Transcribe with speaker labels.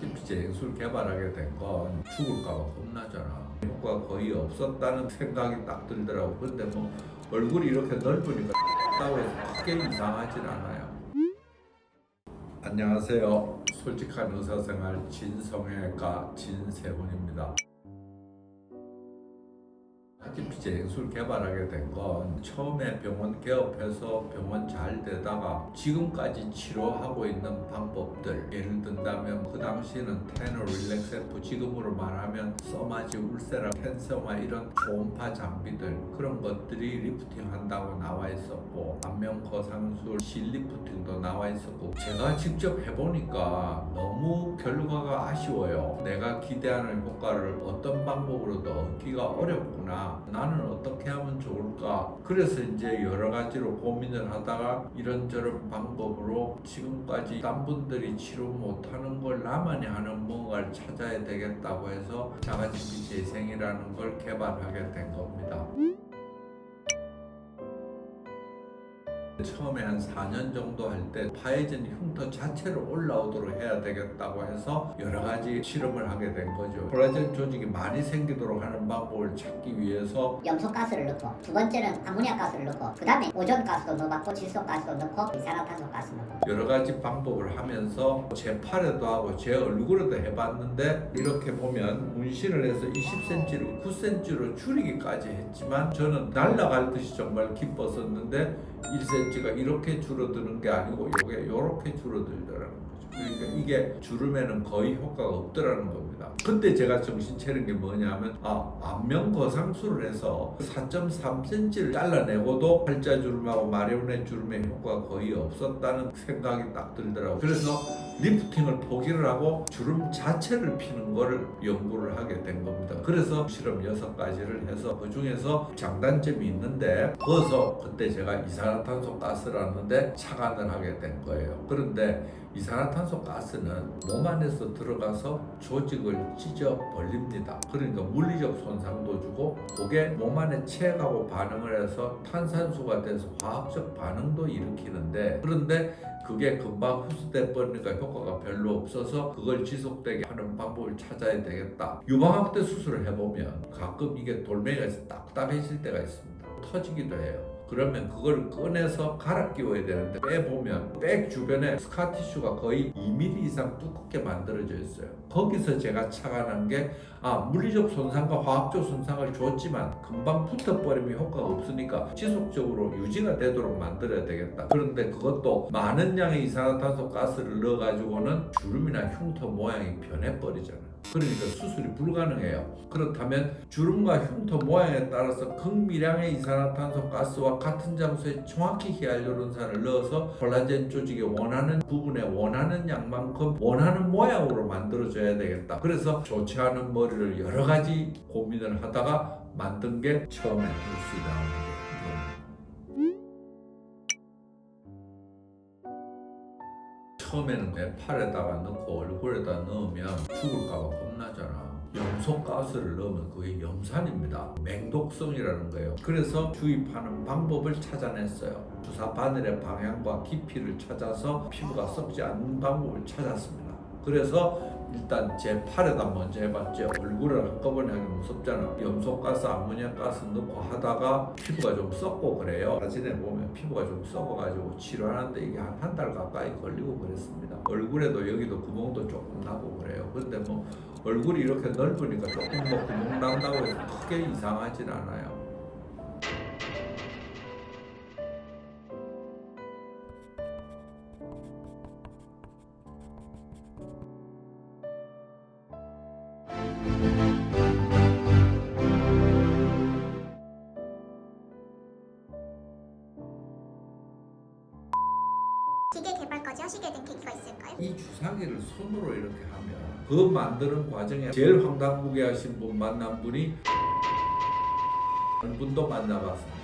Speaker 1: 핫GPT 앵수를 개발하게 된 건 죽을까봐 겁나잖아. 효과가 거의 없었다는 생각이 딱 들더라고. 근데 뭐 얼굴이 이렇게 넓으니까 다고 해서 크게 이상하진 않아요. 안녕하세요. 솔직한 의사생활 진성형외과 진세훈입니다. 핫GPT 앵수를 개발하게 된 건 처음에 병원 개업해서 병원 잘 되다가 지금까지 치료하고 있는 방법들, 예를 든다면 그 당시에는 테너, 릴렉세프, 지금으로 말하면 써마지, 울세라, 캔서마 이런 초음파 장비들, 그런 것들이 리프팅 한다고 나와 있었고, 안면 거상술, 실리프팅도 나와 있었고, 제가 직접 해보니까 너무 결과가 아쉬워요. 내가 기대하는 효과를 어떤 방법으로도 얻기가 어렵구나. 나는 어떻게 하면 좋을까? 그래서 이제 여러 가지로 고민을 하다가 이런저런 방법으로 지금까지 딴 분들이 치료 못하는 걸 나만이 하는 뭔가를 찾아야 되겠다고 해서 자가진피 재생이라는 걸 개발하게 된 겁니다. 처음에 한 4년 정도 할 때 파해진 흉터 자체로 올라오도록 해야 되겠다고 해서 여러 가지 실험을 하게 된 거죠. 콜라겐 조직이 많이 생기도록 하는 방법을 찾기 위해서
Speaker 2: 염소가스를 넣고, 두 번째는 아모니아가스를 넣고, 그 다음에 오존가스도 넣어봤고, 질소가스도 넣고, 이산화탄소가스 넣고,
Speaker 1: 여러 가지 방법을 하면서 제 팔에도 하고 제 얼굴에도 해봤는데, 이렇게 보면 문신을 해서 20cm를 9cm로 줄이기까지 했지만 저는 날아갈 듯이 정말 기뻤었는데 1cm가 이렇게 줄어드는 게 아니고 이게 이렇게 줄어들더라는 거죠. 그러니까 이게 주름에는 거의 효과가 없더라는 겁니다. 그때 제가 정신 차린 게 뭐냐면 안면 거상술을 해서 4.3cm를 잘라내고도 팔자주름하고 마레오네 주름의 효과가 거의 없었다는 생각이 딱 들더라고요. 그래서 리프팅을 포기를 하고 주름 자체를 피는 거를 연구를 하게 된 겁니다. 그래서 실험 6가지를 해서 그 중에서 장단점이 있는데, 거기서 그때 제가 이산화탄소 가스라는 데 착안을 하게 된 거예요. 그런데 이산화탄소 가스는 몸 안에서 들어가서 조직을 찢어 벌립니다. 그러니까 물리적 손상도 주고, 그게 몸 안에 체액하고 반응을 해서 탄산수가 돼서 화학적 반응도 일으키는데, 그런데 그게 금방 흡수돼 버리니까 효과가 별로 없어서 그걸 지속되게 하는 방법을 찾아야 되겠다. 유방학대 수술을 해보면 가끔 이게 돌멩이가 딱딱해질 때가 있습니다. 터지기도 해요. 그러면 그걸 꺼내서 갈아 끼워야 되는데, 빼보면 백 주변에 스카티슈가 거의 2mm 이상 두껍게 만들어져 있어요. 거기서 제가 착안한 게 물리적 손상과 화학적 손상을 줬지만 금방 붙어버리면 효과가 없으니까 지속적으로 유지가 되도록 만들어야 되겠다. 그런데 그것도 많은 양의 이산화탄소 가스를 넣어가지고는 주름이나 흉터 모양이 변해버리잖아요. 그러니까 수술이 불가능해요. 그렇다면 주름과 흉터 모양에 따라서 극미량의 이산화탄소 가스와 같은 장소에 정확히 히알루론산을 넣어서 콜라겐 조직이 원하는 부분에 원하는 양만큼 원하는 모양으로 만들어줘야 되겠다. 그래서 좋지 않은 머리를 여러 가지 고민을 하다가 만든 게 처음에 뉴스 나오는 게 이겁니다. 처음에는 내 팔에다가 넣고 얼굴에다 넣으면 죽을까봐 겁나잖아. 염소가스를 넣으면 그게 염산입니다. 맹독성이라는 거예요. 그래서 주입하는 방법을 찾아냈어요. 주사 바늘의 방향과 깊이를 찾아서 피부가 썩지 않는 방법을 찾았습니다. 그래서 일단 제 팔에다 먼저 해봤죠. 얼굴을 한꺼번에 하기 무섭잖아. 염소가스, 아모니아가스 넣고 하다가 피부가 좀 썩고 그래요. 사진에 보면 피부가 좀 썩어가지고 치료하는데 이게 한 달 가까이 걸리고 그랬습니다. 얼굴에도 여기도 구멍도 조금 나고 그래요. 근데 뭐 얼굴이 이렇게 넓으니까 조금 뭐 구멍 난다고 해서 크게 이상하진 않아요.
Speaker 3: 기계 개발까지 하시게 된 계기가 있을까요?
Speaker 1: 이 주사기를 손으로 이렇게 하면 그 만드는 과정에 제일 황당무계하신 분 만난 분이 한 분도 만나봤습니다.